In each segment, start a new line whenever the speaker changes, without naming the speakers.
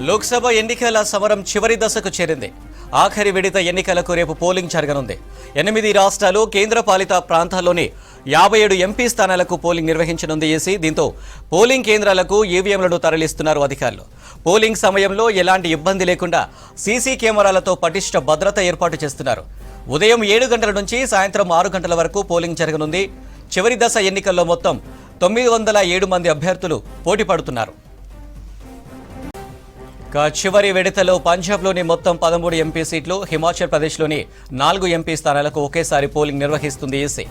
లోక్సభ ఎన్నికల సమరం చివరి దశకు చేరింది. ఆఖరి విడత ఎన్నికలకు రేపు పోలింగ్ జరగనుంది. 8 రాష్ట్రాలు కేంద్రపాలిత ప్రాంతాల్లోని 57 ఎంపీ స్థానాలకు పోలింగ్ నిర్వహించనుంది ఈసీ. దీంతో పోలింగ్ కేంద్రాలకు ఈవీఎంలను తరలిస్తున్నారు అధికారులు. పోలింగ్ సమయంలో ఎలాంటి ఇబ్బంది లేకుండా సీసీ కెమెరాలతో పటిష్ట భద్రత ఏర్పాటు చేస్తున్నారు. ఉదయం 7 గంటల నుంచి సాయంత్రం 6 గంటల వరకు పోలింగ్ జరగనుంది. చివరి దశ ఎన్నికల్లో మొత్తం 907 మంది అభ్యర్థులు పోటీ పడుతున్నారు. చివరి విడతలో పంజాబ్లోని మొత్తం 13 ఎంపీ సీట్లు, హిమాచల్ ప్రదేశ్లోని 4 ఎంపీ స్థానాలకు ఒకేసారి పోలింగ్ నిర్వహిస్తుంది ఈసీ.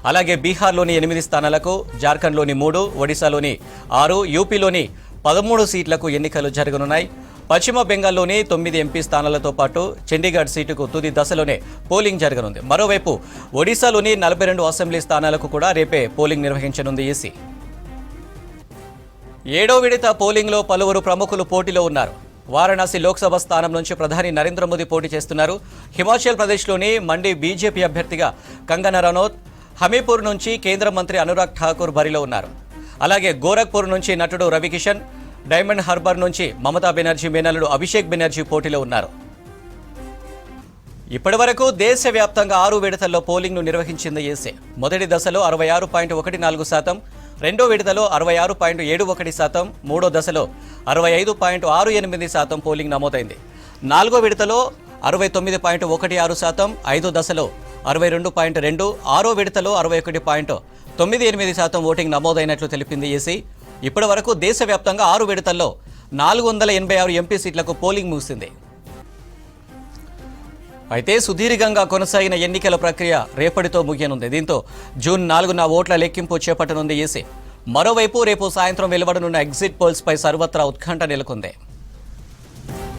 అలాగే బీహార్లోని 8 స్థానాలకు, జార్ఖండ్లోని 3, ఒడిశాలోని 6, యూపీలోని 13 సీట్లకు ఎన్నికలు జరగనున్నాయి. పశ్చిమ బెంగాల్లోని 9 ఎంపీ స్థానాలతో పాటు చండీగఢ్ సీటుకు తుది దశలోనే పోలింగ్ జరగనుంది. మరోవైపు ఒడిశాలోని 42 అసెంబ్లీ స్థానాలకు కూడా రేపే పోలింగ్ నిర్వహించనుంది ఈసీ. 7వ విడత పోలింగ్లో పలువురు ప్రముఖులు పోటీలో ఉన్నారు. వారణాసి లోక్సభ స్థానం నుంచి ప్రధాని నరేంద్ర మోదీ పోటీ చేస్తున్నారు. హిమాచల్ ప్రదేశ్లోని మండి బీజేపీ అభ్యర్థిగా కంగనా రనౌత్, హమీపూర్ నుంచి కేంద్ర మంత్రి అనురాగ్ ఠాకూర్ బరిలో ఉన్నారు. అలాగే గోరఖ్పూర్ నుంచి నటుడు రవికిషన్, డైమండ్ హార్బర్ నుంచి మమతా బెనర్జీ మేనల్లుడు అభిషేక్ బెనర్జీ పోటీలో ఉన్నారు. ఇప్పటివరకు దేశవ్యాప్తంగా 6 విడతల్లో పోలింగ్ను నిర్వహించింది ఈసీ. మొదటి దశలో 66.14%, రెండో విడతలో 66.71%, మూడో దశలో 65.68% పోలింగ్ నమోదైంది. నాలుగో విడతలో 69.16%, ఐదో దశలో 62.2%, ఆరో విడతలో 61.98% ఓటింగ్ నమోదైనట్లు తెలిపింది ఈసీ. ఇప్పటి వరకు దేశవ్యాప్తంగా 6 విడతల్లో 486 ఎంపీ సీట్లకు పోలింగ్ ముగిసింది. అయితే సుదీర్ఘంగా కొనసాగిన ఎన్నికల ప్రక్రియ రేపటితో ముగియనుంది. దీంతో జూన్ 4న ఓట్ల లెక్కింపు చేపట్టనుంది ఈసీ. మరోవైపు రేపు సాయంత్రం వెలువడనున్న ఎగ్జిట్ పోల్స్ పై సర్వత్రా ఉత్కంఠ నెలకొంది.